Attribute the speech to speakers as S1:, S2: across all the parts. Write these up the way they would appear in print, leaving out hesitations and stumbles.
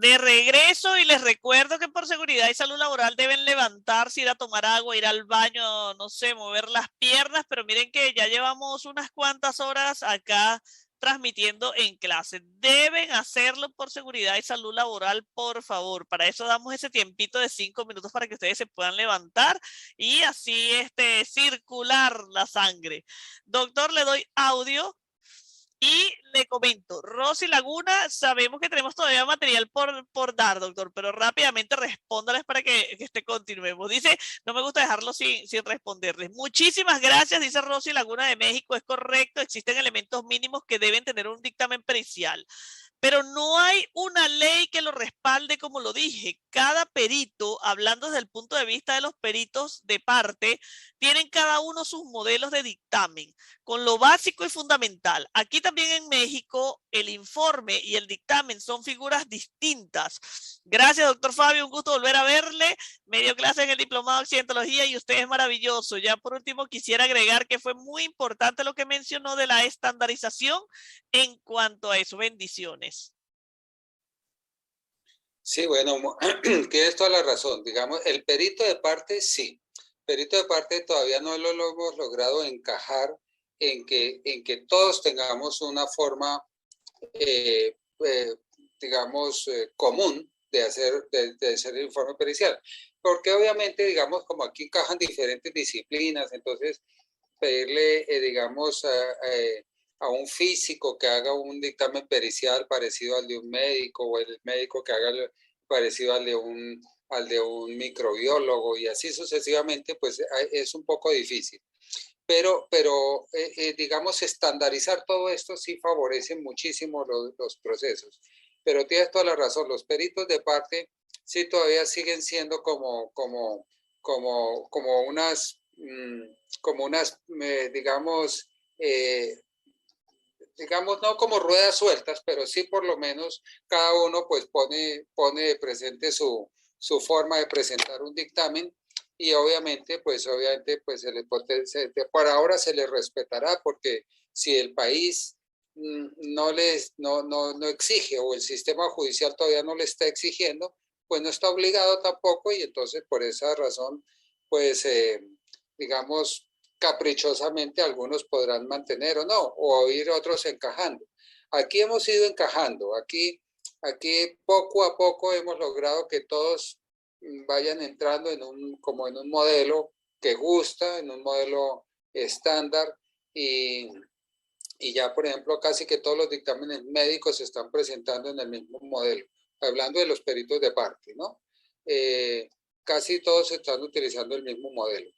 S1: De regreso y les recuerdo que por seguridad y salud laboral deben levantarse, ir a tomar agua, ir al baño, no sé, mover las piernas, pero miren que ya llevamos unas cuantas horas acá transmitiendo en clase. Deben hacerlo por seguridad y salud laboral, por favor. Para eso damos ese tiempito de 5 minutos para que ustedes se puedan levantar y así circular la sangre. Doctor, le doy audio. Y le comento, Rosy Laguna, sabemos que tenemos todavía material por dar, doctor, pero rápidamente respóndales para que continuemos. Dice, no me gusta dejarlo sin responderles. Muchísimas gracias, dice Rosy Laguna de México, es correcto, existen elementos mínimos que deben tener un dictamen pericial. Pero no hay una ley que lo respalde, como lo dije. Cada perito, hablando desde el punto de vista de los peritos de parte, tienen cada uno sus modelos de dictamen, con lo básico y fundamental. Aquí también en México, el informe y el dictamen son figuras distintas. Gracias, doctor Fabio, un gusto volver a verle. Me dio clase en el Diplomado de Accidentología y usted es maravilloso. Ya por último, quisiera agregar que fue muy importante lo que mencionó de la estandarización en cuanto a eso. Bendiciones.
S2: Sí, bueno, tienes toda la razón. Digamos, el perito de parte, sí. Perito de parte todavía no lo hemos logrado encajar en que todos tengamos una forma, digamos, común de hacer el informe pericial. Porque obviamente, digamos, como aquí encajan diferentes disciplinas, entonces pedirle, digamos, a un físico que haga un dictamen pericial parecido al de un médico, o el médico que haga parecido al de un microbiólogo, y así sucesivamente, pues es un poco difícil. Pero digamos, estandarizar todo esto sí favorece muchísimo los procesos. Pero tienes toda la razón, los peritos de parte sí todavía siguen siendo como unas, digamos, digamos, no como ruedas sueltas, pero sí por lo menos cada uno pues pone de presente su forma de presentar un dictamen, y obviamente pues por ahora se les respetará, porque si el país no exige, o el sistema judicial todavía no le está exigiendo, pues no está obligado tampoco, y entonces por esa razón pues digamos, caprichosamente algunos podrán mantener o no, o ir otros encajando. Aquí hemos ido encajando, aquí poco a poco hemos logrado que todos vayan entrando como en un modelo que gusta, en un modelo estándar, y ya, por ejemplo, casi que todos los dictámenes médicos se están presentando en el mismo modelo, hablando de los peritos de parte, ¿no? Casi todos están utilizando el mismo modelo.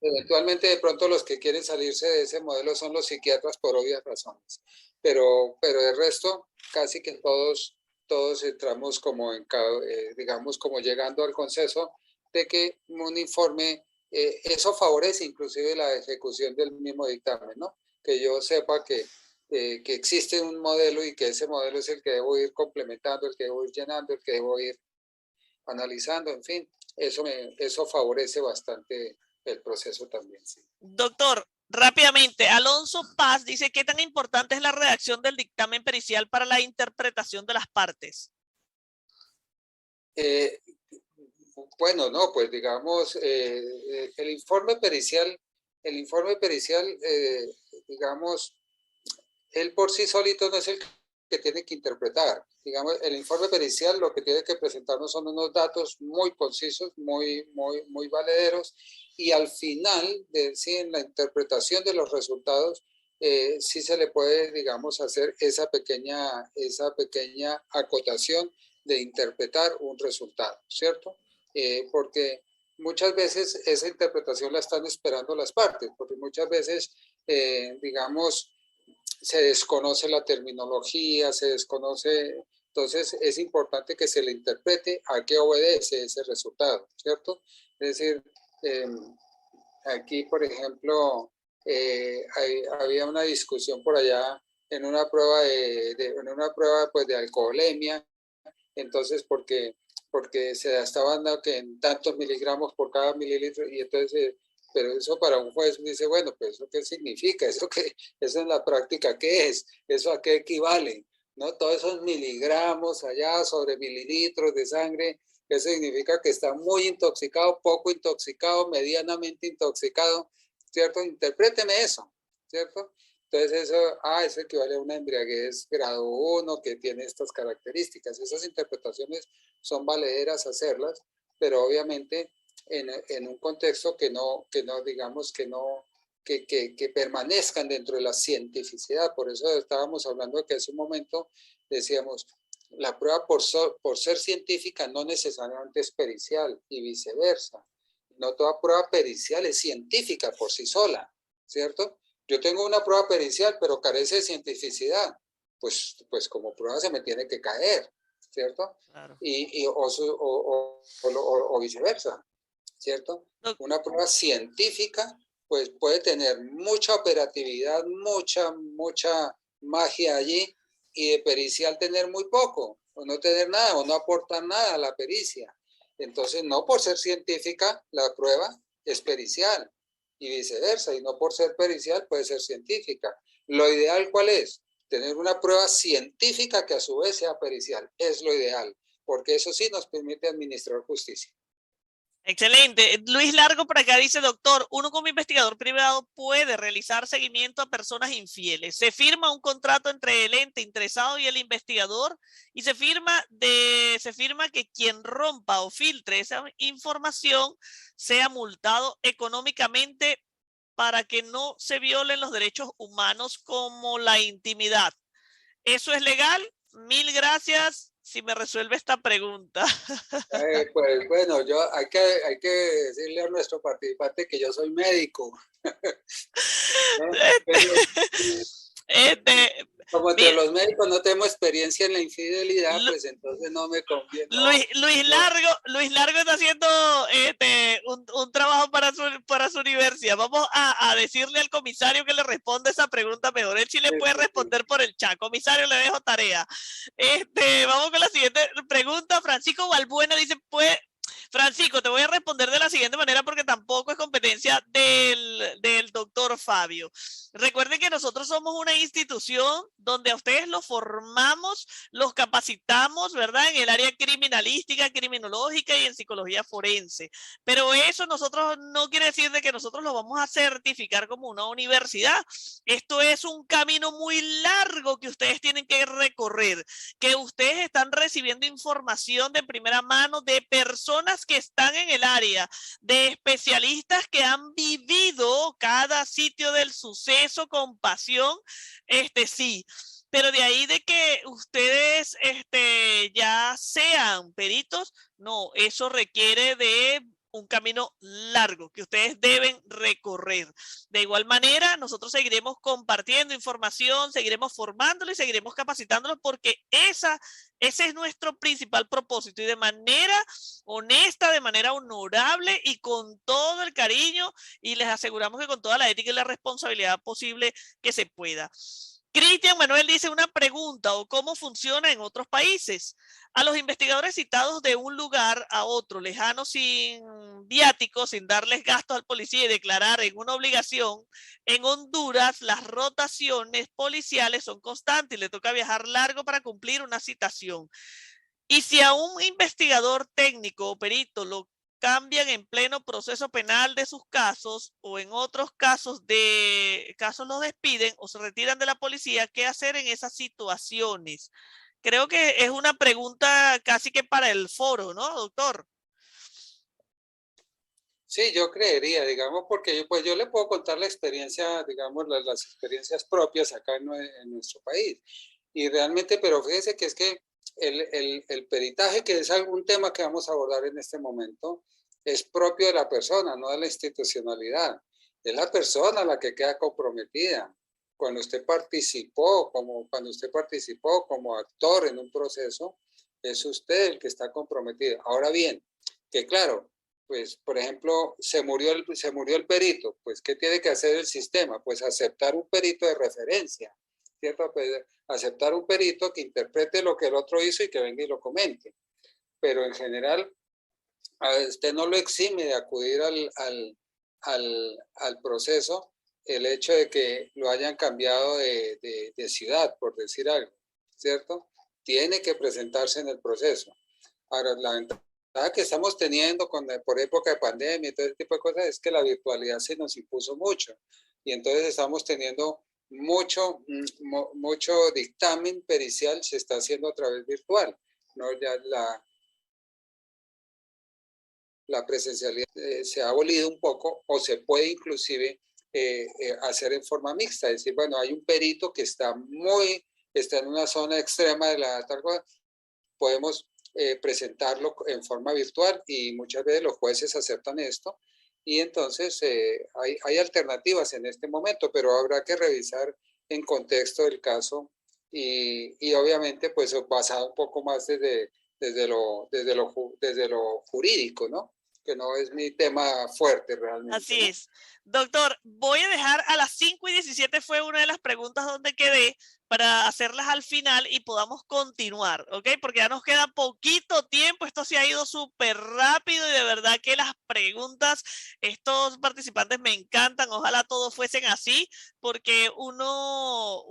S2: Eventualmente, de pronto, los que quieren salirse de ese modelo son los psiquiatras, por obvias razones, pero de resto, casi que todos entramos como digamos, como llegando al consenso de que un informe, eso favorece inclusive la ejecución del mismo dictamen, ¿no? Que yo sepa que existe un modelo, y que ese modelo es el que debo ir complementando, el que debo ir llenando, el que debo ir analizando, en fin, eso favorece bastante el proceso también, sí.
S1: Doctor, rápidamente, Alonso Paz dice, ¿qué tan importante es la redacción del dictamen pericial para la interpretación de las partes?
S2: Bueno, no, pues digamos, el informe pericial, digamos, él por sí solito no es el que tiene que interpretar. Digamos, el informe pericial lo que tiene que presentarnos son unos datos muy concisos, muy valederos, y al final, sí, en la interpretación de los resultados, sí se le puede, digamos, hacer esa pequeña acotación de interpretar un resultado, ¿cierto? Porque muchas veces esa interpretación la están esperando las partes, porque muchas veces, digamos, se desconoce la terminología, se desconoce, entonces es importante que se le interprete a qué obedece ese resultado, ¿cierto? Es decir, aquí, por ejemplo, había una discusión por allá en una prueba pues, de alcoholemia, entonces porque se estaban dando que en tantos miligramos por cada mililitro, y entonces pero eso para un juez dice, bueno, pues ¿eso qué significa? ¿Eso en la práctica qué es? ¿Eso a qué equivale? ¿no? Todos esos miligramos allá sobre mililitros de sangre, eso significa que está muy intoxicado, poco intoxicado, medianamente intoxicado, ¿cierto? Interpréteme eso, ¿cierto? Entonces eso equivale a una embriaguez grado 1 que tiene estas características. Esas interpretaciones son valederas hacerlas, pero obviamente en un contexto digamos, que permanezcan dentro de la cientificidad. Por eso estábamos hablando que hace un momento decíamos, la prueba por ser científica no necesariamente es pericial y viceversa. No toda prueba pericial es científica por sí sola, ¿cierto? Yo tengo una prueba pericial, pero carece de cientificidad. Pues como prueba se me tiene que caer, ¿cierto?
S1: Claro.
S2: O viceversa, ¿cierto? Una prueba científica pues puede tener mucha operatividad, mucha magia allí, y de pericial tener muy poco, o no tener nada, o no aportar nada a la pericia. Entonces, no por ser científica la prueba es pericial, y viceversa, y no por ser pericial puede ser científica. Lo ideal, ¿cuál es? Tener una prueba científica que a su vez sea pericial, es lo ideal, porque eso sí nos permite administrar justicia.
S1: Excelente. Luis Largo por acá dice, doctor, uno como investigador privado puede realizar seguimiento a personas infieles. Se firma un contrato entre el ente interesado y el investigador y se firma que quien rompa o filtre esa información sea multado económicamente para que no se violen los derechos humanos como la intimidad. ¿Eso es legal? Mil gracias si me resuelve esta pregunta.
S2: Pues bueno, hay que decirle a nuestro participante que yo soy médico. ¿No? Como entre los médicos no tenemos experiencia en la infidelidad, pues entonces no me conviene.
S1: Luis Largo está haciendo un trabajo para su universidad. Vamos a decirle al comisario que le responda esa pregunta mejor. Él sí le puede responder por el chat. Comisario, le dejo tarea. Vamos con la siguiente pregunta. Francisco Balbuena dice, Francisco, te voy a responder de la siguiente manera porque tampoco es competencia del doctor Fabio. Recuerden que nosotros somos una institución donde a ustedes los formamos, los capacitamos, ¿verdad? En el área criminalística, criminológica y en psicología forense. Pero eso nosotros no quiere decir de que nosotros lo vamos a certificar como una universidad. Esto es un camino muy largo que ustedes tienen que recorrer, que ustedes están recibiendo información de primera mano de personas que están en el área, de especialistas que han vivido cada sitio del suceso con pasión, sí. Pero de ahí de que ustedes ya sean peritos, no, eso requiere de un camino largo que ustedes deben recorrer. De igual manera, nosotros seguiremos compartiendo información, seguiremos formándolo y seguiremos capacitándolo porque ese es nuestro principal propósito y de manera honesta, de manera honorable y con todo el cariño y les aseguramos que con toda la ética y la responsabilidad posible que se pueda. Cristian Manuel dice una pregunta o cómo funciona en otros países. A los investigadores citados de un lugar a otro, lejano, sin viáticos, sin darles gastos al policía y declarar en una obligación, en Honduras las rotaciones policiales son constantes y le toca viajar largo para cumplir una citación. Y si a un investigador técnico o perito lo cambian en pleno proceso penal de sus casos o en otros casos los despiden o se retiran de la policía, ¿qué hacer en esas situaciones? Creo que es una pregunta casi que para el foro, ¿no, doctor?
S2: Sí, yo creería, digamos, porque pues yo le puedo contar la experiencia, digamos, las experiencias propias acá en nuestro país. Y realmente, pero fíjese que es que el peritaje, que es algún tema que vamos a abordar en este momento, es propio de la persona, no de la institucionalidad. Es la persona la que queda comprometida. Cuando usted participó como actor en un proceso, es usted el que está comprometido. Ahora bien, que claro, pues, por ejemplo, se murió el perito, pues, ¿qué tiene que hacer el sistema? Pues aceptar un perito de referencia, ¿cierto? Pues, aceptar un perito que interprete lo que el otro hizo y que venga y lo comente. Pero en general, a usted no lo exime de acudir al proceso el hecho de que lo hayan cambiado de ciudad, por decir algo. ¿cierto? Tiene que presentarse en el proceso. Ahora, la ventaja que estamos teniendo por época de pandemia y todo ese tipo de cosas es que la virtualidad se nos impuso mucho. Y entonces estamos teniendo mucho dictamen pericial se está haciendo a través virtual. ¿No? Ya la presencialidad se ha abolido un poco o se puede inclusive hacer en forma mixta. Es decir, bueno, hay un perito que está en una zona extrema de la tal cosa, podemos presentarlo en forma virtual y muchas veces los jueces aceptan esto y entonces hay alternativas en este momento, pero habrá que revisar en contexto del caso y obviamente pues basado un poco más desde lo jurídico, ¿no? Que no es mi tema fuerte realmente.
S1: Así
S2: ¿no?
S1: es. Doctor, voy a dejar a las 5:17 fue una de las preguntas donde quedé para hacerlas al final y podamos continuar, ¿ok? Porque ya nos queda poquito tiempo, esto se ha ido súper rápido y de verdad que las preguntas, estos participantes me encantan, ojalá todos fuesen así, porque uno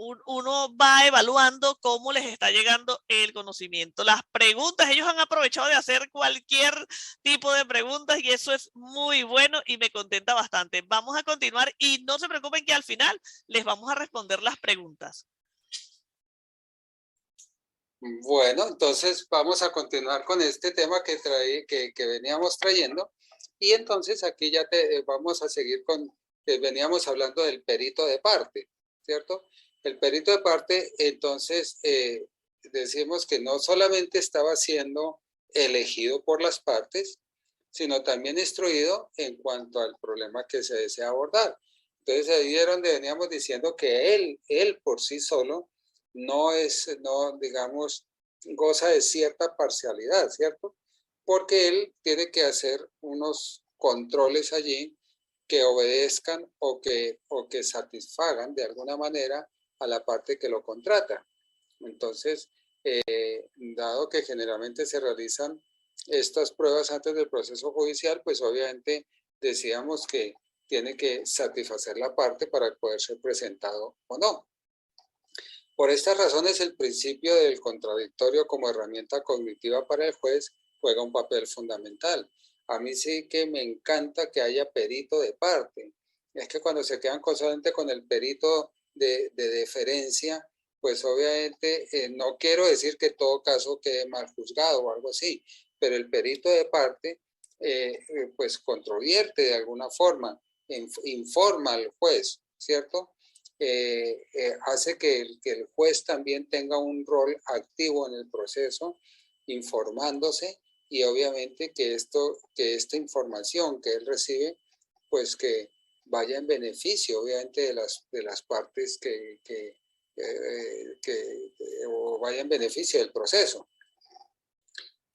S1: va evaluando cómo les está llegando el conocimiento. Las preguntas, ellos han aprovechado de hacer cualquier tipo de preguntas y eso es muy bueno y me contenta bastante. Vamos a continuar y no se preocupen que al final les vamos a responder las preguntas.
S2: Bueno, entonces vamos a continuar con este tema que veníamos trayendo y entonces aquí ya vamos a seguir con, veníamos hablando del perito de parte, ¿cierto? El perito de parte, entonces, decimos que no solamente estaba siendo elegido por las partes, sino también instruido en cuanto al problema que se desea abordar. Entonces ahí era donde veníamos diciendo que él por sí solo no digamos, goza de cierta parcialidad, ¿cierto? Porque él tiene que hacer unos controles allí que obedezcan o que satisfagan de alguna manera a la parte que lo contrata. Entonces, dado que generalmente se realizan estas pruebas antes del proceso judicial, pues obviamente decíamos que tiene que satisfacer la parte para poder ser presentado o no. Por estas razones, el principio del contradictorio como herramienta cognitiva para el juez juega un papel fundamental. A mí sí que me encanta que haya perito de parte. Es que cuando se quedan solamente con el perito de deferencia, pues obviamente no quiero decir que todo caso quede mal juzgado o algo así, pero el perito de parte pues controvierte de alguna forma, informa al juez, ¿cierto? Hace que el juez también tenga un rol activo en el proceso, informándose y obviamente que esta información que él recibe, pues que vaya en beneficio obviamente de las partes o vaya en beneficio del proceso.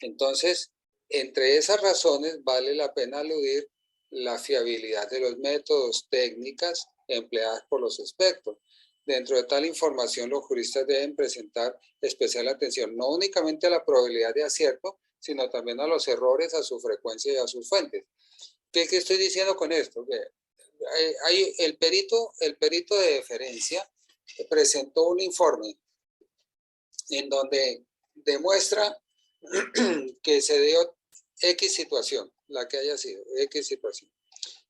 S2: Entonces, entre esas razones vale la pena aludir la fiabilidad de los métodos, técnicas empleadas por los expertos. Dentro de tal información, los juristas deben presentar especial atención no únicamente a la probabilidad de acierto, sino también a los errores, a su frecuencia y a sus fuentes. ¿Qué estoy diciendo con esto? Que el perito de deferencia presentó un informe en donde demuestra que se dio X situación, la que haya sido, X situación.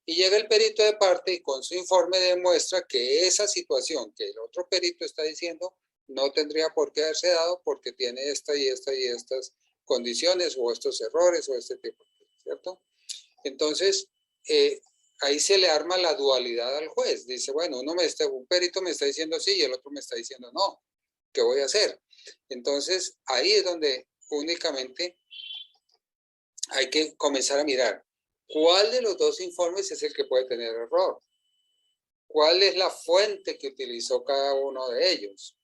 S2: Y llega el perito de parte y con su informe demuestra que esa situación que el otro perito está diciendo no tendría por qué haberse dado porque tiene esta y estas condiciones o estos errores o este tipo, ¿cierto? Entonces, ahí se le arma la dualidad al juez. Dice, bueno, un perito me está diciendo sí y el otro me está diciendo no. ¿Qué voy a hacer? Entonces, ahí es donde únicamente hay que comenzar a mirar cuál de los dos informes es el que puede tener error, cuál es la fuente que utilizó cada uno de ellos.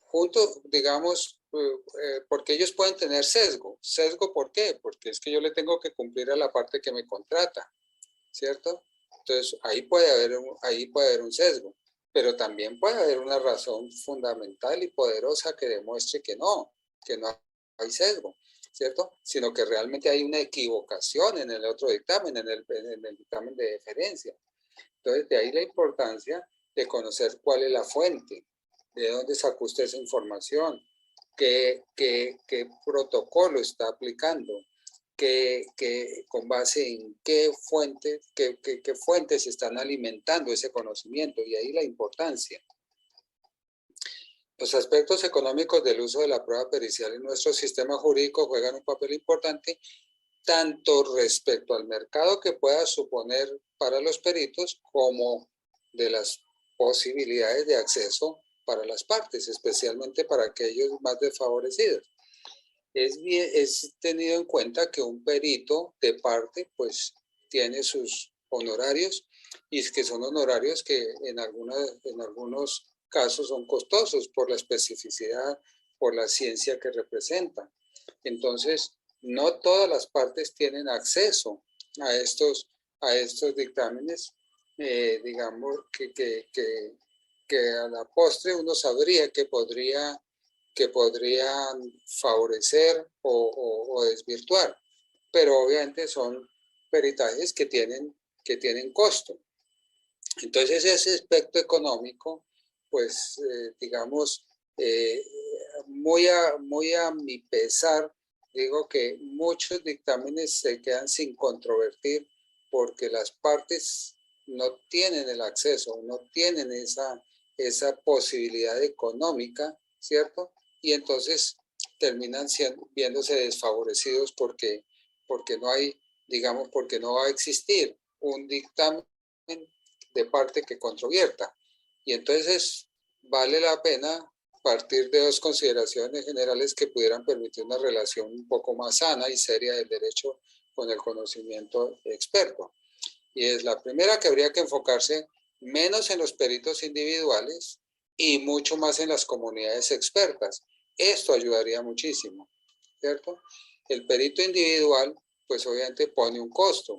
S2: Junto, digamos, porque ellos pueden tener sesgo. ¿Sesgo por qué? Porque es que yo le tengo que cumplir a la parte que me contrata, ¿cierto? Entonces, ahí puede haber un sesgo, pero también puede haber una razón fundamental y poderosa que demuestre que no hay sesgo, ¿cierto? Sino que realmente hay una equivocación en el otro dictamen, en el dictamen de deferencia. Entonces, de ahí la importancia de conocer cuál es la fuente, ¿De dónde sacó usted esa información? ¿Qué protocolo está aplicando? ¿Con base en qué fuentes están alimentando ese conocimiento? Y ahí la importancia. Los aspectos económicos del uso de la prueba pericial en nuestro sistema jurídico juegan un papel importante, tanto respecto al mercado que pueda suponer para los peritos, como de las posibilidades de acceso para las partes, especialmente para aquellos más desfavorecidos. Es tenido en cuenta que un perito de parte pues tiene sus honorarios, y es que son honorarios que en algunos casos son costosos por la especificidad, por la ciencia que representa. Entonces, no todas las partes tienen acceso a estos dictámenes, digamos que a la postre uno sabría que podrían favorecer o desvirtuar, pero obviamente son peritajes que tienen costo. Entonces ese aspecto económico, pues digamos, muy a mi pesar, digo que muchos dictámenes se quedan sin controvertir porque las partes no tienen el acceso, no tienen esa posibilidad económica, ¿cierto? Y entonces terminan viéndose desfavorecidos porque no hay, digamos, porque no va a existir un dictamen de parte que controvierta. Y entonces vale la pena partir de dos consideraciones generales que pudieran permitir una relación un poco más sana y seria del derecho con el conocimiento experto. Y es la primera, que habría que enfocarse menos en los peritos individuales y mucho más en las comunidades expertas. Esto ayudaría muchísimo, ¿cierto? El perito individual, pues obviamente pone un costo.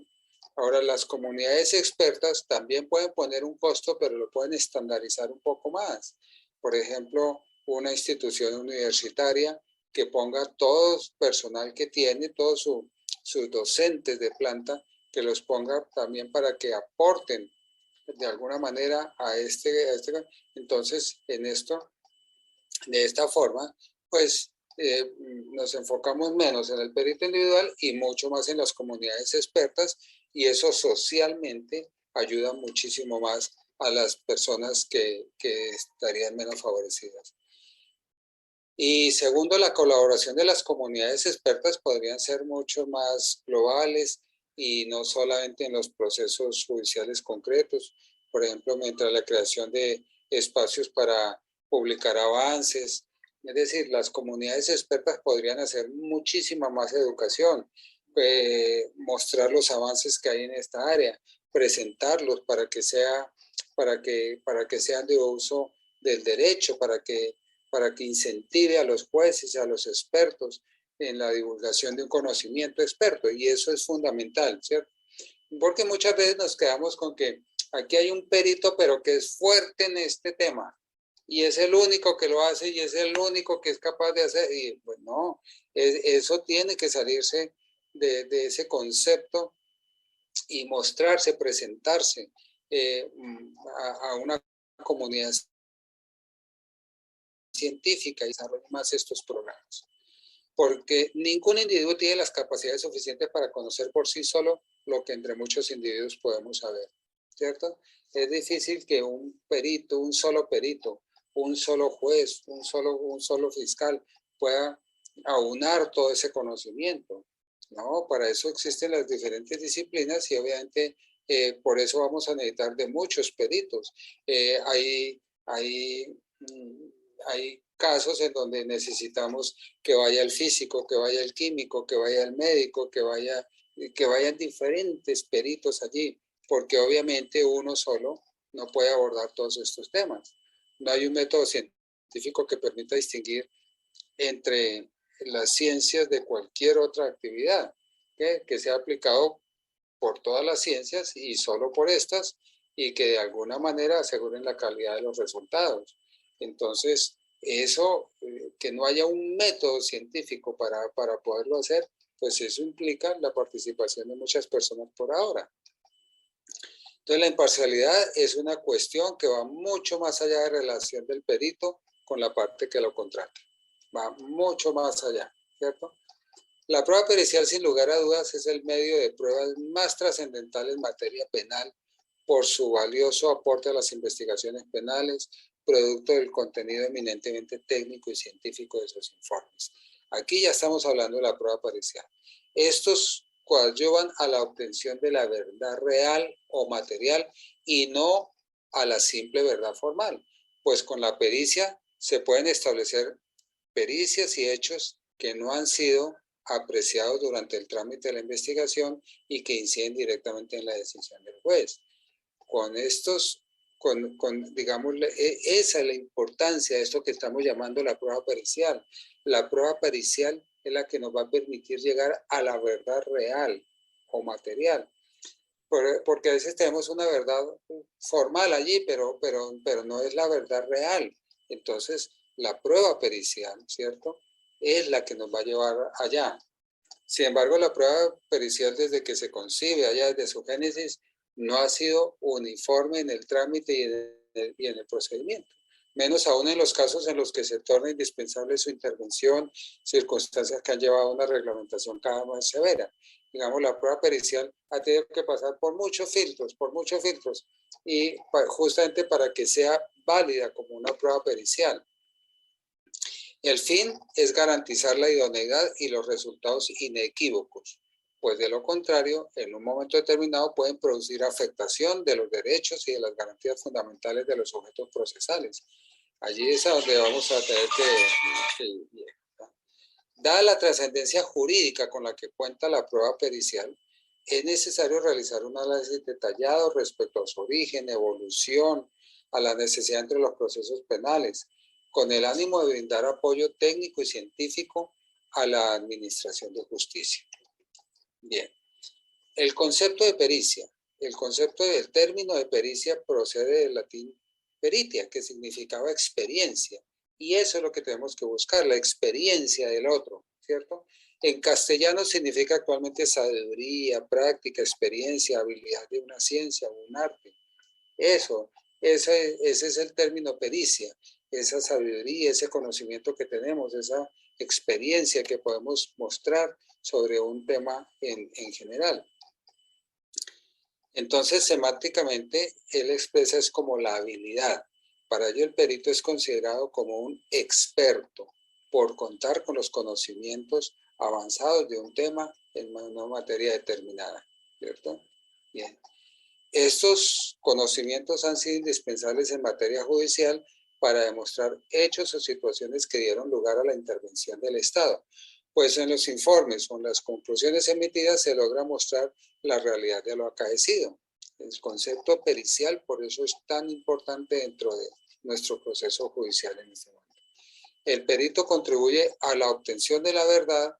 S2: Ahora, las comunidades expertas también pueden poner un costo, pero lo pueden estandarizar un poco más. Por ejemplo, una institución universitaria que ponga todo el personal que tiene, todos sus docentes de planta, que los ponga también para que aporten de alguna manera a entonces en esto, de esta forma, pues nos enfocamos menos en el perito individual y mucho más en las comunidades expertas, y eso socialmente ayuda muchísimo más a las personas que estarían menos favorecidas. Y segundo, la colaboración de las comunidades expertas podrían ser mucho más globales y no solamente en los procesos judiciales concretos. Por ejemplo, mientras la creación de espacios para publicar avances. Es decir, las comunidades expertas podrían hacer muchísima más educación, mostrar los avances que hay en esta área, presentarlos para que sean de uso del derecho, para que incentive a los jueces y a los expertos en la divulgación de un conocimiento experto, y eso es fundamental, ¿cierto? Porque muchas veces nos quedamos con que aquí hay un perito, pero que es fuerte en este tema, y es el único que lo hace, y es el único que es capaz de hacer, y pues no, eso tiene que salirse de ese concepto y mostrarse, presentarse a una comunidad científica y desarrollar más estos programas. Porque ningún individuo tiene las capacidades suficientes para conocer por sí solo lo que entre muchos individuos podemos saber, ¿cierto? Es difícil que un perito, un solo juez, un solo fiscal pueda aunar todo ese conocimiento, ¿no? Para eso existen las diferentes disciplinas y obviamente por eso vamos a necesitar de muchos peritos. Hay casos en donde necesitamos que vaya el físico, que vaya el químico, que vaya el médico, que vayan diferentes peritos allí, porque obviamente uno solo no puede abordar todos estos temas. No hay un método científico que permita distinguir entre las ciencias de cualquier otra actividad, que sea aplicado por todas las ciencias y solo por estas, y que de alguna manera aseguren la calidad de los resultados. Entonces, eso, que no haya un método científico para poderlo hacer, pues eso implica la participación de muchas personas por ahora. Entonces, la imparcialidad es una cuestión que va mucho más allá de relación del perito con la parte que lo contrata. Va mucho más allá, ¿cierto? La prueba pericial, sin lugar a dudas, es el medio de pruebas más trascendental en materia penal por su valioso aporte a las investigaciones penales, producto del contenido eminentemente técnico y científico de sus informes. Aquí ya estamos hablando de la prueba pericial. Estos coadyuvan a la obtención de la verdad real o material y no a la simple verdad formal, pues con la pericia se pueden establecer pericias y hechos que no han sido apreciados durante el trámite de la investigación y que inciden directamente en la decisión del juez. Con estos, digamos, esa es la importancia de esto que estamos llamando la prueba pericial. La prueba pericial es la que nos va a permitir llegar a la verdad real o material. Porque a veces tenemos una verdad formal allí, pero no es la verdad real. Entonces, la prueba pericial, ¿cierto?, es la que nos va a llevar allá. Sin embargo, la prueba pericial, desde que se concibe, allá desde su génesis, no ha sido uniforme en el trámite y en el procedimiento. Menos aún en los casos en los que se torna indispensable su intervención, circunstancias que han llevado a una reglamentación cada vez más severa. Digamos, la prueba pericial ha tenido que pasar por muchos filtros, y justamente para que sea válida como una prueba pericial. El fin es garantizar la idoneidad y los resultados inequívocos, pues de lo contrario, en un momento determinado pueden producir afectación de los derechos y de las garantías fundamentales de los sujetos procesales. Allí es a donde vamos a tener que dada la trascendencia jurídica con la que cuenta la prueba pericial, es necesario realizar un análisis detallado respecto a su origen, evolución, a la necesidad entre los procesos penales, con el ánimo de brindar apoyo técnico y científico a la administración de justicia. Bien, el concepto de pericia, el concepto del término de pericia procede del latín peritia, que significaba experiencia, y eso es lo que tenemos que buscar, la experiencia del otro, ¿cierto? En castellano significa actualmente sabiduría, práctica, experiencia, habilidad de una ciencia o un arte. Ese es el término pericia, esa sabiduría, ese conocimiento que tenemos, esa experiencia que podemos mostrar sobre un tema en general. Entonces, semánticamente, él expresa es como la habilidad. Para ello, el perito es considerado como un experto por contar con los conocimientos avanzados de un tema en una materia determinada, ¿cierto? Bien. Estos conocimientos han sido indispensables en materia judicial para demostrar hechos o situaciones que dieron lugar a la intervención del Estado. Pues en los informes o en las conclusiones emitidas se logra mostrar la realidad de lo acaecido. El concepto pericial, por eso es tan importante dentro de nuestro proceso judicial en este momento. El perito contribuye a la obtención de la verdad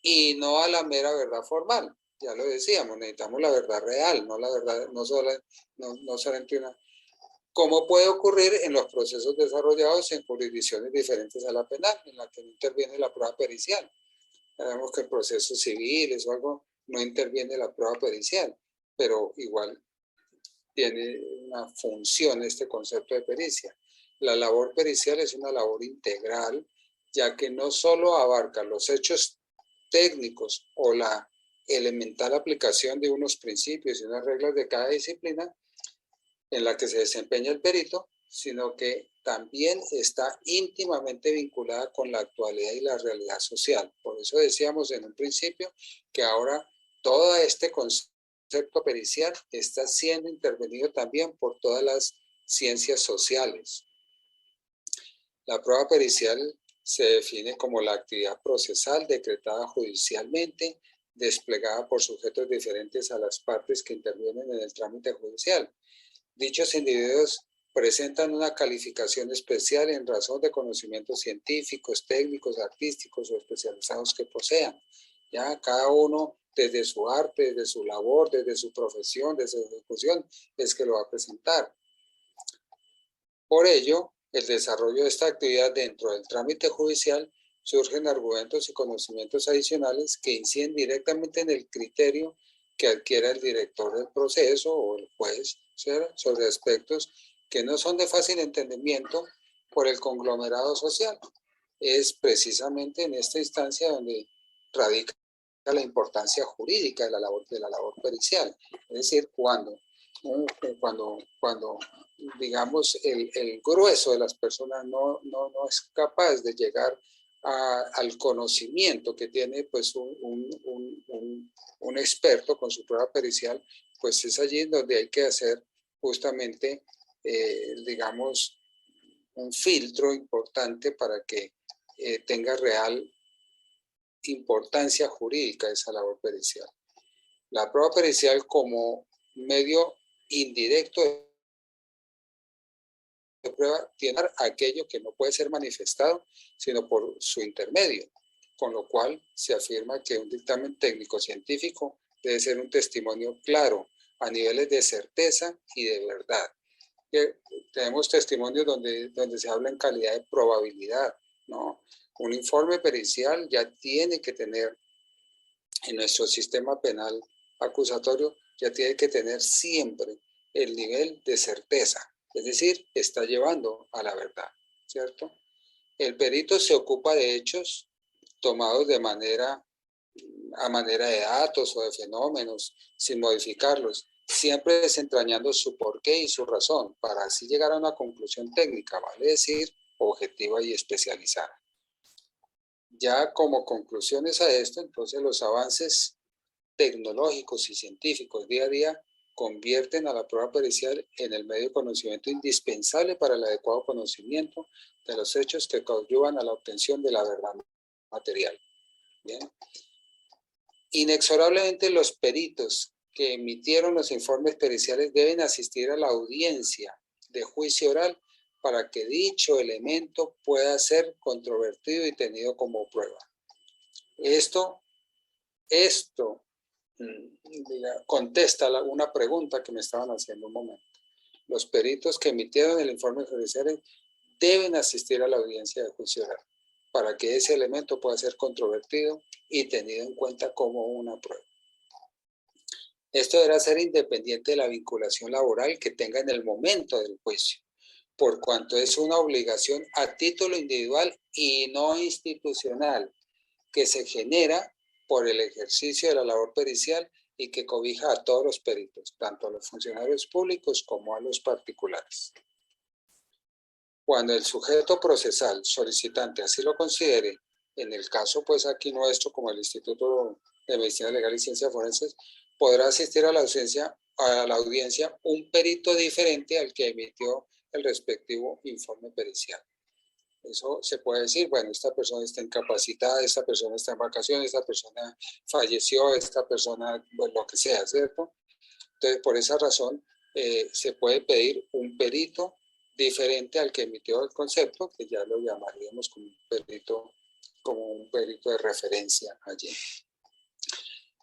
S2: y no a la mera verdad formal. Ya lo decíamos, necesitamos la verdad real, no la verdad, no solamente una. Como puede ocurrir en los procesos desarrollados en jurisdicciones diferentes a la penal, en la que no interviene la prueba pericial. Sabemos que en procesos civiles o algo no interviene la prueba pericial, pero igual tiene una función este concepto de pericia. La labor pericial es una labor integral, ya que no solo abarca los hechos técnicos o la elemental aplicación de unos principios y unas reglas de cada disciplina en la que se desempeña el perito, sino que también está íntimamente vinculada con la actualidad y la realidad social. Por eso decíamos en un principio que ahora todo este concepto pericial está siendo intervenido también por todas las ciencias sociales. La prueba pericial se define como la actividad procesal decretada judicialmente, desplegada por sujetos diferentes a las partes que intervienen en el trámite judicial. Dichos individuos presentan una calificación especial en razón de conocimientos científicos, técnicos, artísticos o especializados que posean. Ya cada uno desde su arte, desde su labor, desde su profesión, desde su ejecución, es que lo va a presentar. Por ello, el desarrollo de esta actividad dentro del trámite judicial surgen argumentos y conocimientos adicionales que inciden directamente en el criterio que adquiera el director del proceso o el juez, ¿cierto?, sobre aspectos que no son de fácil entendimiento por el conglomerado social. Es precisamente en esta instancia donde radica la importancia jurídica de la labor pericial. Es decir, cuando digamos, el grueso de las personas no es capaz de llegar al conocimiento que tiene pues un experto con su prueba pericial, pues es allí donde hay que hacer justamente, digamos, un filtro importante para que tenga real importancia jurídica esa labor pericial. La prueba pericial como medio indirecto de prueba tiene aquello que no puede ser manifestado sino por su intermedio, con lo cual se afirma que un dictamen técnico-científico debe ser un testimonio claro a niveles de certeza y de verdad. Tenemos testimonios donde se habla en calidad de probabilidad, ¿no? Un informe pericial ya tiene que tener, en nuestro sistema penal acusatorio, ya tiene que tener siempre el nivel de certeza, es decir, está llevando a la verdad, ¿cierto? El perito se ocupa de hechos tomados a manera de datos o de fenómenos, sin modificarlos, siempre desentrañando su porqué y su razón, para así llegar a una conclusión técnica, vale decir, objetiva y especializada. Ya como conclusiones a esto, entonces los avances tecnológicos y científicos día a día convierten a la prueba pericial en el medio de conocimiento indispensable para el adecuado conocimiento de los hechos que coadyuvan a la obtención de la verdad material. Bien. Inexorablemente los peritos que emitieron los informes periciales deben asistir a la audiencia de juicio oral para que dicho elemento pueda ser controvertido y tenido como prueba. Esto contesta una pregunta que me estaban haciendo un momento. Los peritos que emitieron el informe pericial deben asistir a la audiencia de juicio oral para que ese elemento pueda ser controvertido y tenido en cuenta como una prueba. Esto deberá ser independiente de la vinculación laboral que tenga en el momento del juicio, por cuanto es una obligación a título individual y no institucional que se genera por el ejercicio de la labor pericial y que cobija a todos los peritos, tanto a los funcionarios públicos como a los particulares. Cuando el sujeto procesal solicitante así lo considere, en el caso pues aquí nuestro como el Instituto de Medicina Legal y Ciencias Forenses, podrá asistir a la audiencia un perito diferente al que emitió el respectivo informe pericial. Eso se puede decir, bueno, esta persona está incapacitada, esta persona está en vacaciones, esta persona falleció, esta persona, bueno, lo que sea, ¿cierto? Entonces, por esa razón, se puede pedir un perito diferente al que emitió el concepto, que ya lo llamaríamos como un perito de referencia allí.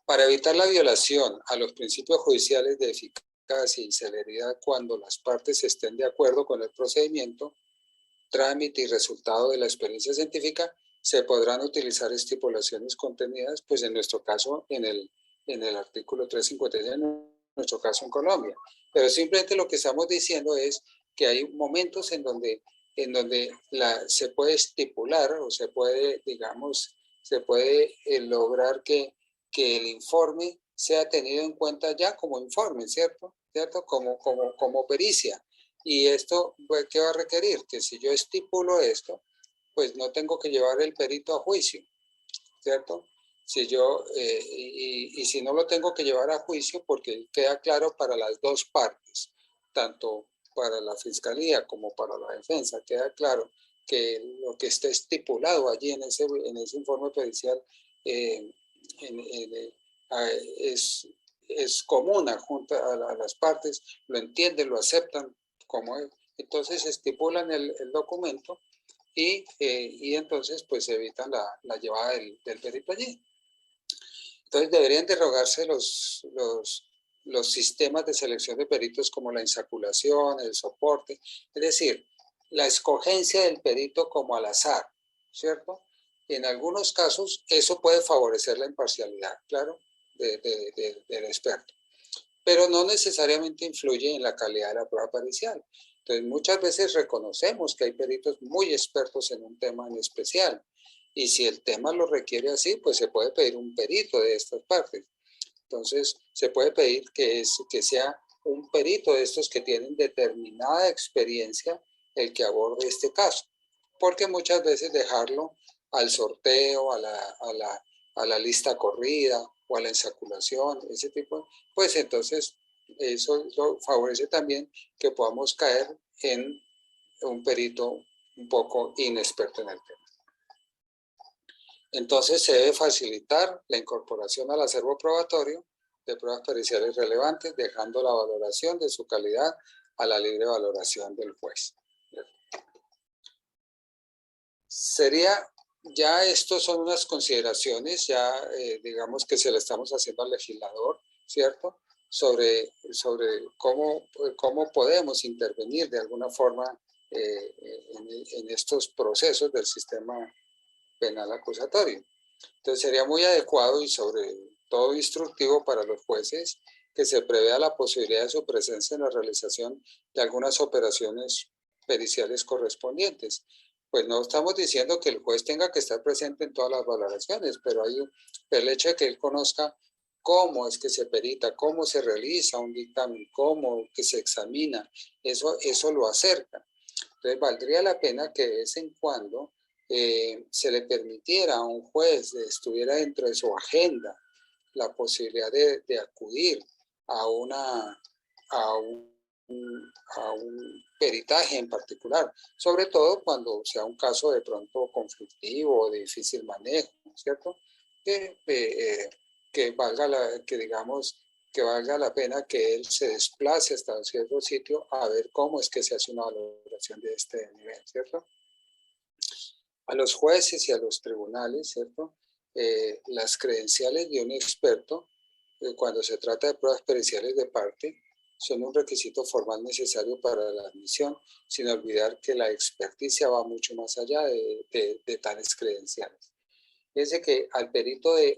S2: Para evitar la violación a los principios judiciales de eficacia y celeridad cuando las partes estén de acuerdo con el procedimiento, trámite y resultado de la experiencia científica, se podrán utilizar estipulaciones contenidas, pues en nuestro caso, en el artículo 356, en nuestro caso en Colombia. Pero simplemente lo que estamos diciendo es que hay momentos en donde se puede estipular o se puede, digamos, lograr que el informe sea tenido en cuenta ya como informe, ¿cierto? Como pericia. Y esto, pues, ¿qué va a requerir? Que si yo estipulo esto, pues no tengo que llevar el perito a juicio, ¿cierto? Si yo, y si no lo tengo que llevar a juicio, porque queda claro para las dos partes, tanto para la fiscalía como para la defensa, queda claro que lo que está estipulado allí en ese informe pericial es común junto a las partes, lo entienden, lo aceptan como es. Entonces estipulan el documento y entonces pues evitan la llevada del perito allí. Entonces deberían derogarse los sistemas de selección de peritos como la insaculación, el soporte, es decir, la escogencia del perito como al azar, ¿cierto? En algunos casos eso puede favorecer la imparcialidad, claro, del experto, pero no necesariamente influye en la calidad de la prueba pericial. Entonces, muchas veces reconocemos que hay peritos muy expertos en un tema en especial, y si el tema lo requiere así, pues se puede pedir un perito de estas partes. Entonces, se puede pedir que sea un perito de estos que tienen determinada experiencia el que aborde este caso, porque muchas veces dejarlo al sorteo, a la lista corrida o a la ensaculación, ese tipo, pues entonces eso favorece también que podamos caer en un perito un poco inexperto en el tema. Entonces se debe facilitar la incorporación al acervo probatorio de pruebas periciales relevantes, dejando la valoración de su calidad a la libre valoración del juez. Ya estos son unas consideraciones, ya digamos que se le estamos haciendo al legislador, ¿cierto? Sobre cómo podemos intervenir de alguna forma en estos procesos del sistema penal acusatorio. Entonces sería muy adecuado y sobre todo instructivo para los jueces que se prevea la posibilidad de su presencia en la realización de algunas operaciones periciales correspondientes. Pues no estamos diciendo que el juez tenga que estar presente en todas las valoraciones, pero el hecho de que él conozca cómo es que se perita, cómo se realiza un dictamen, cómo que se examina, eso lo acerca. Entonces valdría la pena que de vez en cuando se le permitiera a un juez, estuviera dentro de su agenda, la posibilidad de acudir a un peritaje en particular, sobre todo cuando sea un caso de pronto conflictivo o de difícil manejo, ¿cierto? Que valga la pena que él se desplace hasta cierto sitio a ver cómo es que se hace una valoración de este nivel, ¿cierto? A los jueces y a los tribunales, ¿cierto? Las credenciales de un experto, cuando se trata de pruebas periciales de parte, son un requisito formal necesario para la admisión, sin olvidar que la experticia va mucho más allá de tales credenciales. Fíjense que al perito de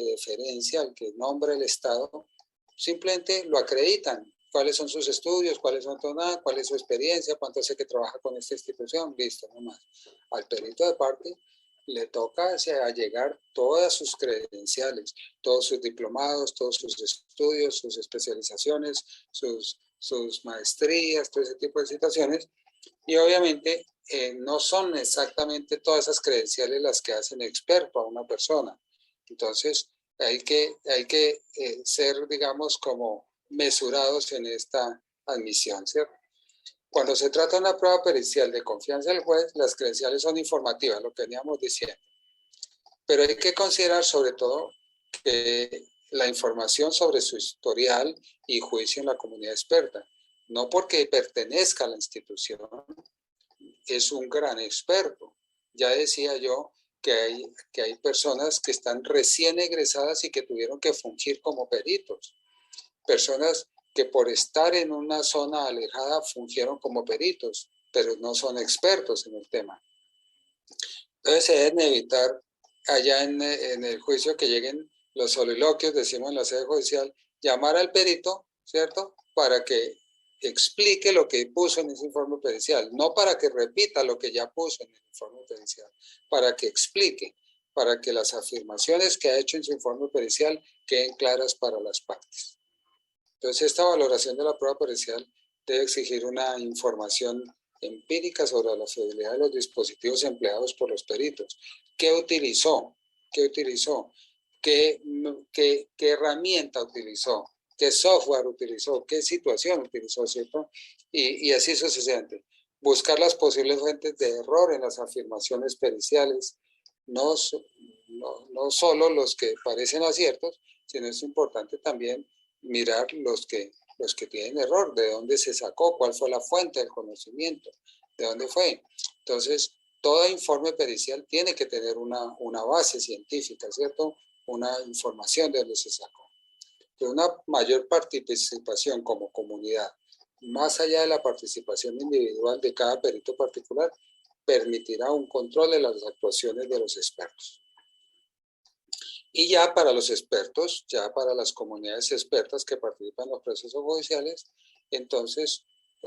S2: deferencia, al que nombra el Estado, simplemente lo acreditan. ¿Cuáles son sus estudios? ¿Cuáles son todas? ¿Cuál es su experiencia? ¿Cuánto hace que trabaja con esta institución? Listo, nomás. Al perito de parte le toca allegar todas sus credenciales, todos sus diplomados, todos sus estudios, sus especializaciones, sus maestrías, todo ese tipo de situaciones. Y obviamente no son exactamente todas esas credenciales las que hacen experto a una persona. Entonces hay que ser, digamos, como mesurados en esta admisión, ¿cierto? Cuando se trata de una prueba pericial de confianza del juez, las credenciales son informativas, lo que veníamos diciendo. Pero hay que considerar sobre todo que la información sobre su historial y juicio en la comunidad experta, no porque pertenezca a la institución, es un gran experto. Ya decía yo que hay personas que están recién egresadas y que tuvieron que fungir como peritos. Personas que por estar en una zona alejada fungieron como peritos, pero no son expertos en el tema. Entonces se deben evitar allá en el juicio que lleguen los soliloquios, decimos en la sede judicial, llamar al perito, ¿cierto? Para que explique lo que puso en ese informe pericial, no para que repita lo que ya puso en el informe pericial, para que explique, para que las afirmaciones que ha hecho en su informe pericial queden claras para las partes. Entonces, esta valoración de la prueba pericial debe exigir una información empírica sobre la fiabilidad de los dispositivos empleados por los peritos. ¿Qué utilizó? ¿Qué utilizó? ¿Qué herramienta utilizó? ¿Qué software utilizó? ¿Qué situación utilizó? ¿Cierto? Y así sucesivamente. Buscar las posibles fuentes de error en las afirmaciones periciales, no solo los que parecen aciertos, sino es importante también mirar los que tienen error, de dónde se sacó, cuál fue la fuente del conocimiento, de dónde fue. Entonces, todo informe pericial tiene que tener una base científica, ¿cierto? Una información de dónde se sacó. Pero una mayor participación como comunidad, más allá de la participación individual de cada perito particular, permitirá un control de las actuaciones de los expertos. Y ya para los expertos, ya para las comunidades expertas que participan en los procesos judiciales, entonces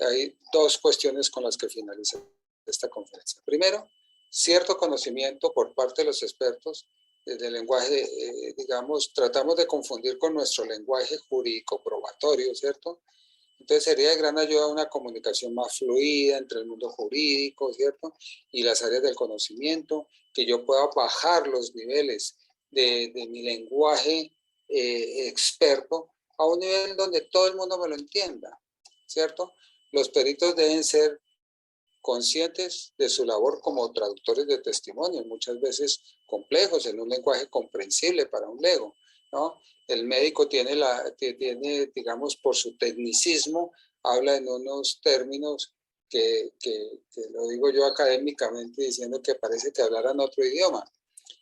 S2: hay dos cuestiones con las que finaliza esta conferencia. Primero, cierto conocimiento por parte de los expertos del lenguaje, digamos, tratamos de confundir con nuestro lenguaje jurídico probatorio, ¿cierto? Entonces sería de gran ayuda una comunicación más fluida entre el mundo jurídico, ¿cierto? Y las áreas del conocimiento, que yo pueda bajar los niveles de mi lenguaje experto a un nivel donde todo el mundo me lo entienda, ¿cierto? Los peritos deben ser conscientes de su labor como traductores de testimonios, muchas veces complejos, en un lenguaje comprensible para un lego, ¿no? El médico tiene, digamos, por su tecnicismo, habla en unos términos que lo digo yo académicamente diciendo que parece que hablaran otro idioma.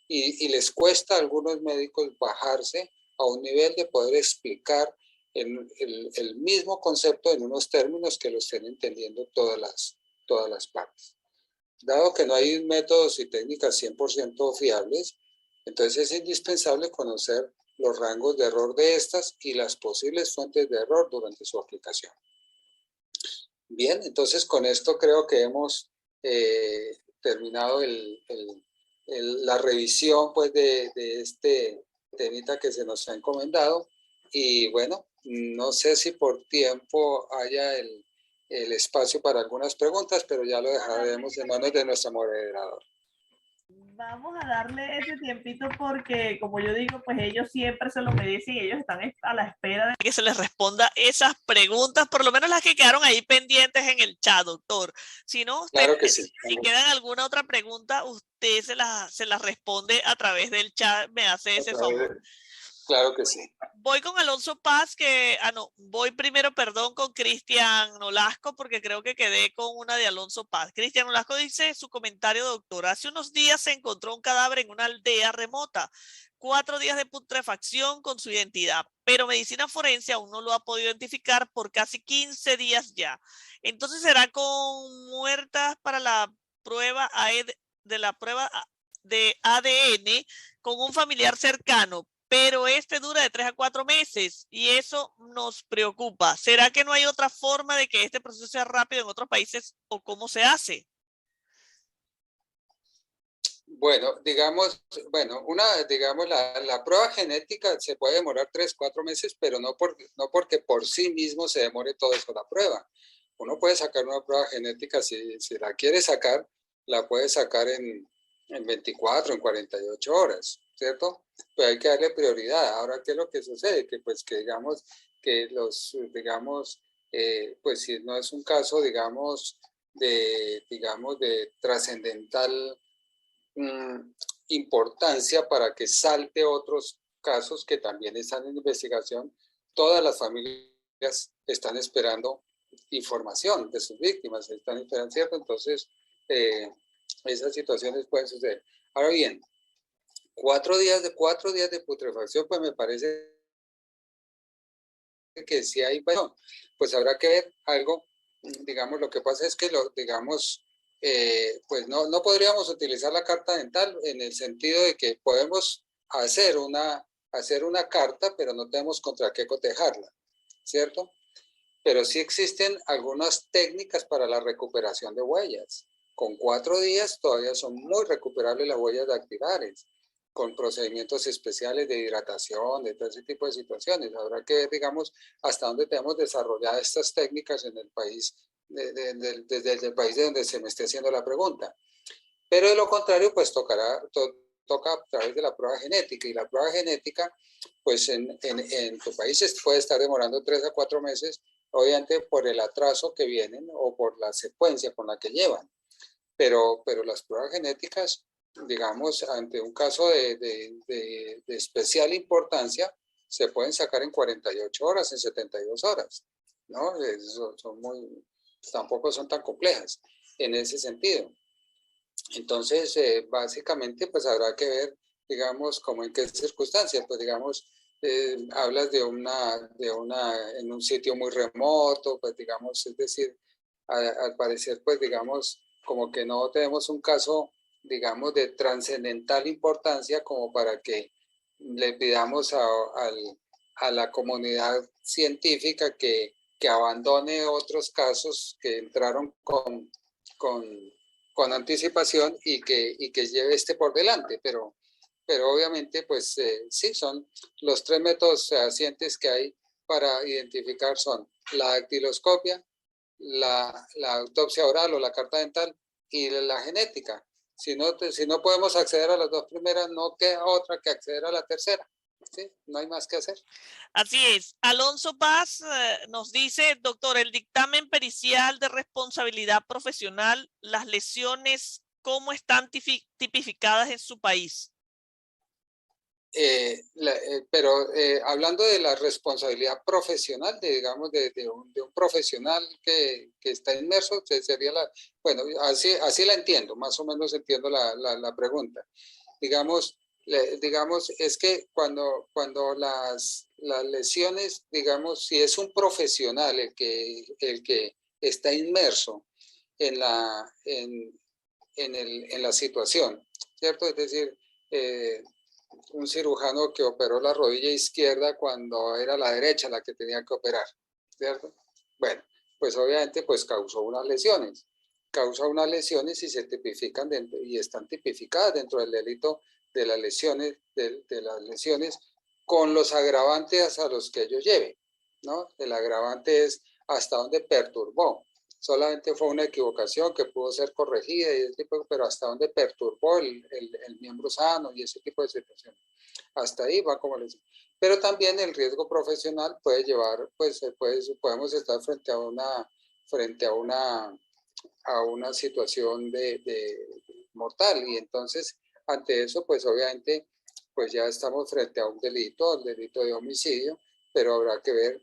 S2: Y les cuesta a algunos médicos bajarse a un nivel de poder explicar el mismo concepto en unos términos que lo estén entendiendo todas las partes. Dado que no hay métodos y técnicas 100% fiables, entonces es indispensable conocer los rangos de error de estas y las posibles fuentes de error durante su aplicación. Bien, entonces con esto creo que hemos terminado la revisión pues, de este temita que se nos ha encomendado. Y bueno, no sé si por tiempo haya el espacio para algunas preguntas, pero ya lo dejaremos en manos de nuestra moderadora.
S3: Vamos a darle ese tiempito porque, como yo digo, pues ellos siempre se lo merecen y ellos están a la espera de
S1: que se les responda esas preguntas, por lo menos las que quedaron ahí pendientes en el chat, doctor. Si no, usted,
S2: claro que sí.
S1: Si quedan alguna otra pregunta, usted se las responde a través del chat, me hace ese favor.
S2: Claro que sí.
S1: Voy con Alonso Paz, voy primero, perdón, con Cristian Nolasco, porque creo que quedé con una de Alonso Paz. Cristian Nolasco dice su comentario, doctor. Hace unos días se encontró un cadáver en una aldea remota. 4 días de putrefacción con su identidad, pero medicina forense aún no lo ha podido identificar por casi 15 días ya. Entonces, ¿será con muertas para la prueba de ADN con un familiar cercano? Pero dura de 3 a 4 meses y eso nos preocupa. ¿Será que no hay otra forma de que este proceso sea rápido en otros países o cómo se hace?
S2: Bueno, digamos, la prueba genética se puede demorar 3, 4 meses, pero no porque por sí mismo se demore todo eso la prueba. Uno puede sacar una prueba genética, si la quiere sacar, la puede sacar en 24, en 48 horas, ¿cierto? Pero hay que darle prioridad. Ahora, ¿qué es lo que sucede? Pues si no es un caso, de trascendental importancia para que salte otros casos que también están en investigación, todas las familias están esperando información de sus víctimas, están esperando, ¿cierto? Entonces, esas situaciones pueden suceder. Ahora bien, 4 días de putrefacción, pues me parece que si hay, bueno, pues habrá que ver algo, digamos, lo que pasa es que, pues no podríamos utilizar la carta dental en el sentido de que podemos hacer una carta, pero no tenemos contra qué cotejarla, ¿cierto? Pero sí existen algunas técnicas para la recuperación de huellas. Con 4 días todavía son muy recuperables las huellas dactilares, con procedimientos especiales de hidratación, de todo ese tipo de situaciones. Habrá que ver, digamos, hasta dónde tenemos desarrolladas estas técnicas en el país, desde el país de donde se me esté haciendo la pregunta. Pero de lo contrario, pues toca a través de la prueba genética. Y la prueba genética, pues en tu país puede estar demorando 3 a 4 meses, obviamente por el atraso que vienen o por la secuencia con la que llevan. Pero las pruebas genéticas, digamos, ante un caso de especial importancia, se pueden sacar en 48 horas, en 72 horas, ¿no? Tampoco son tan complejas en ese sentido. Entonces, básicamente, pues habrá que ver, digamos, como en qué circunstancias, pues digamos, hablas en un sitio muy remoto, pues digamos, es decir, al parecer, pues digamos, como que no tenemos un caso, digamos, de trascendental importancia como para que le pidamos a la comunidad científica que abandone otros casos que entraron con anticipación y que lleve este por delante, pero obviamente pues sí, son los 3 métodos fehacientes que hay para identificar son la dactiloscopia, la autopsia oral o la carta dental y la genética. Si no podemos acceder a las 2 primeras, no queda otra que acceder a la tercera. ¿Sí? No hay más que hacer.
S1: Así es. Alonso Paz nos dice, doctor, el dictamen pericial de responsabilidad profesional, las lesiones, ¿cómo están tipificadas en su país?
S2: Pero hablando de la responsabilidad profesional, digamos, de un profesional que está inmerso, sería bueno, así la entiendo, más o menos entiendo la pregunta. Digamos, es que cuando las lesiones, digamos, si es un profesional el que está inmerso en la situación, ¿cierto? Es decir, un cirujano que operó la rodilla izquierda cuando era la derecha la que tenía que operar, ¿cierto? Bueno, pues obviamente pues causó unas lesiones. Causa unas lesiones y se tipifican y están tipificadas dentro del delito de las lesiones, con los agravantes a los que ellos lleven, ¿no? El agravante es hasta dónde perturbó. Solamente fue una equivocación que pudo ser corregida, pero hasta dónde perturbó el miembro sano y ese tipo de situaciones. Hasta ahí va como les digo. Pero también el riesgo profesional puede llevar, pues podemos estar frente a una situación de mortal y entonces ante eso pues obviamente pues ya estamos frente a un delito, el delito de homicidio, pero habrá que ver,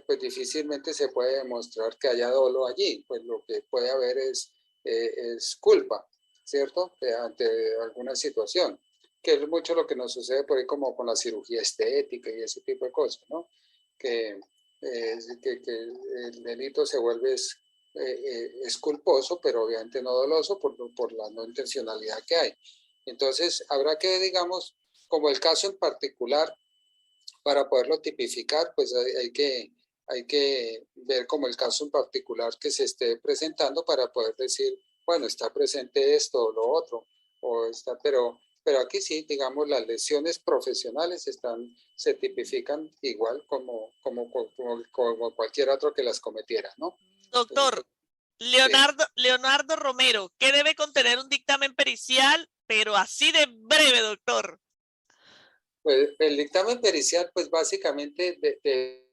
S2: pues difícilmente se puede demostrar que haya dolo allí, pues lo que puede haber es culpa, ¿cierto? Ante alguna situación, que es mucho lo que nos sucede por ahí como con la cirugía estética y ese tipo de cosas, ¿no? Que el delito se vuelve es culposo, pero obviamente no doloso por la no intencionalidad que hay. Entonces, habrá que, digamos, como el caso en particular, para poderlo tipificar, pues hay que ver como el caso en particular que se esté presentando para poder decir, bueno, está presente esto o lo otro, pero aquí sí, digamos, las lesiones profesionales se tipifican igual como cualquier otro que las cometiera, ¿no?
S1: Doctor, Leonardo Romero, ¿qué debe contener un dictamen pericial? Pero así de breve, doctor.
S2: Pues el dictamen pericial, pues básicamente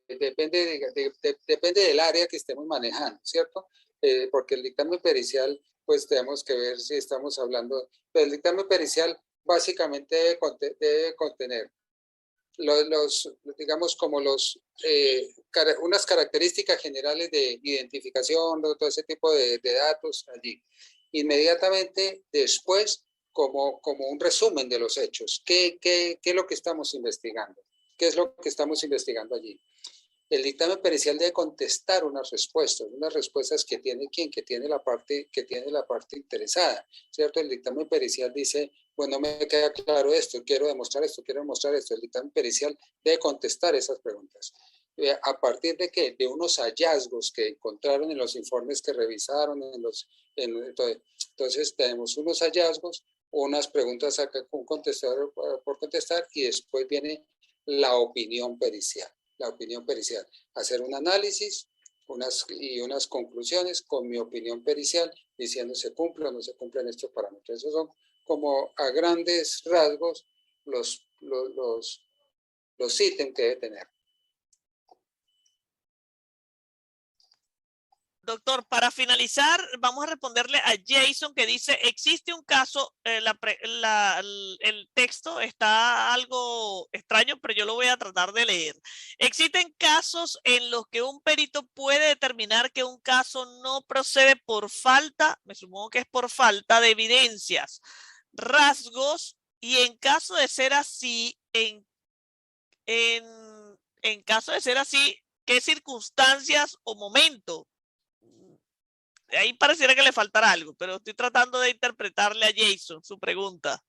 S2: depende del área que estemos manejando, ¿cierto? Porque el dictamen pericial, pues tenemos que ver si estamos hablando, pero el dictamen pericial básicamente debe contener digamos, como unas características generales de identificación, todo ese tipo de datos allí. Inmediatamente después, como un resumen de los hechos, ¿qué es lo que estamos investigando? ¿Qué es lo que estamos investigando allí? El dictamen pericial debe contestar unas respuestas que tiene quién, que tiene la parte interesada, ¿cierto? El dictamen pericial dice, bueno, me queda claro esto, quiero demostrar esto. El dictamen pericial debe contestar esas preguntas. ¿A partir de qué? De unos hallazgos que encontraron en los informes que revisaron, entonces tenemos unos hallazgos, unas preguntas acá por contestar y después viene la opinión pericial. Hacer un análisis unas conclusiones con mi opinión pericial diciendo se cumple o no se cumplen estos parámetros. Esos son como a grandes rasgos los ítems que debe tener.
S1: Doctor, para finalizar, vamos a responderle a Jason que dice, existe un caso, el texto está algo extraño, pero yo lo voy a tratar de leer. Existen casos en los que un perito puede determinar que un caso no procede por falta, me supongo que es por falta de evidencias, rasgos, y en caso de ser así, en caso de ser así, ¿qué circunstancias o momento? Ahí pareciera que le faltará algo, pero estoy tratando de interpretarle a Jason su pregunta.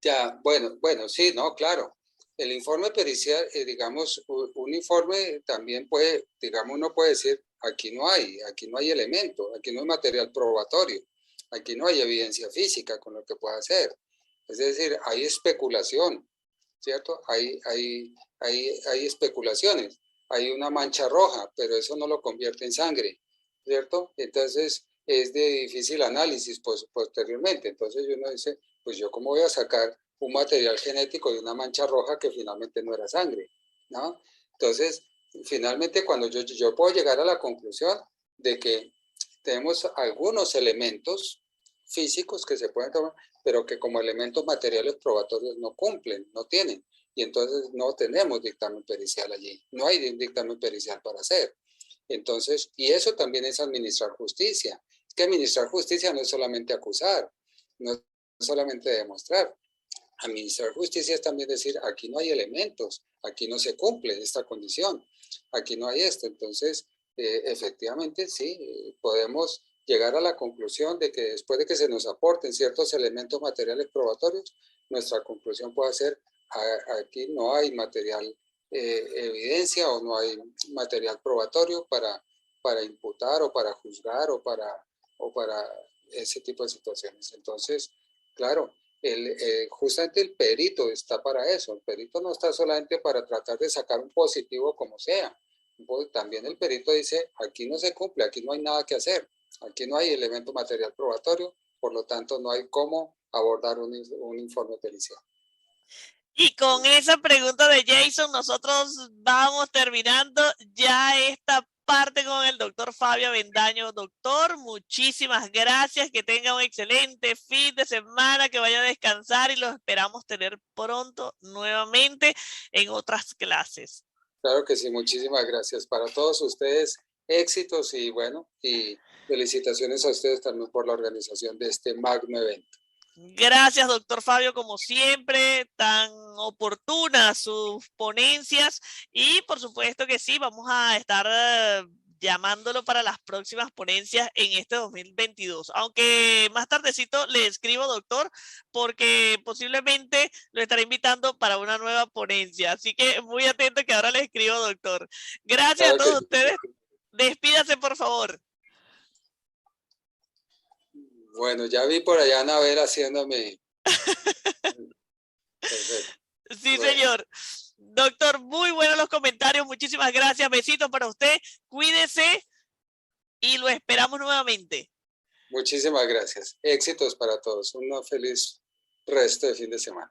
S2: Ya, bueno, sí, no, claro. El informe pericial, digamos, un informe también puede, digamos, uno puede decir, aquí no hay elemento, aquí no hay material probatorio, aquí no hay evidencia física con lo que pueda hacer. Es decir, hay especulación, ¿cierto? Hay especulaciones. Hay una mancha roja, pero eso no lo convierte en sangre, ¿cierto? Entonces, es de difícil análisis posteriormente. Entonces, uno dice, pues yo cómo voy a sacar un material genético de una mancha roja que finalmente no era sangre, ¿no? Entonces, finalmente cuando yo puedo llegar a la conclusión de que tenemos algunos elementos físicos que se pueden tomar, pero que como elementos materiales probatorios no cumplen, no tienen, y entonces no tenemos dictamen pericial allí, no hay dictamen pericial para hacer. Entonces, y eso también es administrar justicia. Es que administrar justicia no es solamente acusar, no es solamente demostrar. Administrar justicia es también decir, aquí no hay elementos, aquí no se cumple esta condición, aquí no hay esto. Entonces, efectivamente, sí, podemos llegar a la conclusión de que después de que se nos aporten ciertos elementos materiales probatorios, nuestra conclusión puede ser, aquí no hay material evidencia o no hay material probatorio para imputar o para juzgar o para ese tipo de situaciones. Entonces, claro, justamente el perito está para eso. El perito no está solamente para tratar de sacar un positivo como sea. También el perito dice, aquí no se cumple, aquí no hay nada que hacer, aquí no hay elemento material probatorio, por lo tanto no hay cómo abordar un informe pericial.
S1: Y con esa pregunta de Jason, nosotros vamos terminando ya esta parte con el doctor Fabio Avendaño. Doctor, muchísimas gracias, que tenga un excelente fin de semana, que vaya a descansar y los esperamos tener pronto nuevamente en otras clases.
S2: Claro que sí, muchísimas gracias para todos ustedes, éxitos y bueno, y felicitaciones a ustedes también por la organización de este magno evento.
S1: Gracias, doctor Fabio, como siempre, tan oportunas sus ponencias y por supuesto que sí, vamos a estar llamándolo para las próximas ponencias en este 2022. Aunque más tardecito le escribo, doctor, porque posiblemente lo estaré invitando para una nueva ponencia. Así que muy atento que ahora le escribo, doctor. Gracias a todos ustedes. Despídase, por favor.
S2: Bueno, ya vi por allá a Anabel haciéndome... Perfecto.
S1: Sí, bueno. Señor. Doctor, muy buenos los comentarios. Muchísimas gracias. Besitos para usted. Cuídese y lo esperamos nuevamente.
S2: Muchísimas gracias. Éxitos para todos. Un feliz resto de fin de semana.